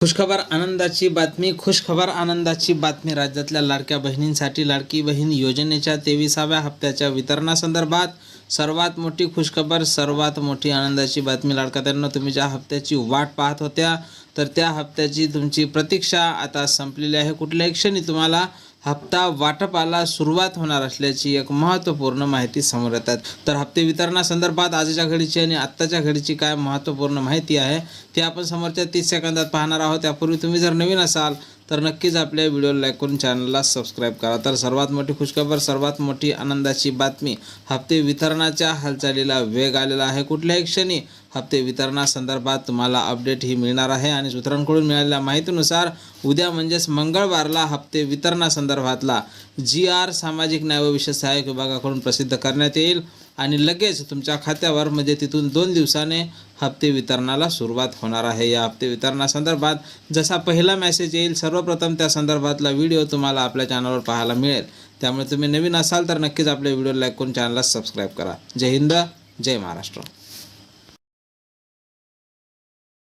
खुशखबर आनंदाची बातमी राज्यातल्या लाडक्या बहिणींसाठी लाडकी बहीण योजनेच्या 23व्या हप्त्याच्या वितरणासंदर्भात सर्वात मोठी खुशखबर, सर्वात मोठी आनंदाची बातमी. लाडक्यांनो, तुम्ही ज्या हप्त्याची वाट पाहत होत्या तर त्या हप्त्याची तुमची प्रतीक्षा आता संपलेली आहे. कुठल्याही क्षणी तुम्हाला हप्ता वाटपाला सुरुवात होणार असल्याची एक महत्त्वपूर्ण माहिती समोर येतात. तर हप्ते वितरणासंदर्भात आजच्या घडीची आणि आत्ताच्या घडीची काय महत्त्वपूर्ण माहिती आहे ते आपण समोरच्या 30 सेकंदात पाहणार आहोत. त्यापूर्वी तुम्ही जर नवीन असाल तर नक्कीच आपल्या व्हिडिओला लाईक करून चॅनलला सबस्क्राईब करा. तर सर्वात मोठी खुशखबर, सर्वात मोठी आनंदाची बातमी, हप्ते वितरणाच्या हालचालीला वेग आलेला आहे. कुठल्याही क्षणी हप्ते वितरणासंदर्भात तुम्हाला अपडेट ही मिळणार आहे आणि सूत्रांकडून मिळालेल्या माहितीनुसार उद्या म्हणजेच मंगळवारला हप्ते वितरणासंदर्भातला GR सामाजिक न्याय व विशेष सहाय्यक विभागाकडून प्रसिद्ध करण्यात येईल आणि लगेच तुमच्या खात्यावर म्हणजे तिथून 2 दिवसाने हप्ते वितरणाला सुरुवात होणार आहे. या हप्ते वितरणासंदर्भात जसा पहिला मेसेज येईल सर्वप्रथम त्या संदर्भातला व्हिडिओ तुम्हाला आपल्या चॅनलवर पाहायला मिळेल. त्यामुळे तुम्ही नवीन असाल तर नक्कीच आपल्या व्हिडिओला लाईक करून चॅनलला सबस्क्राईब करा. जय हिंद, जय महाराष्ट्र.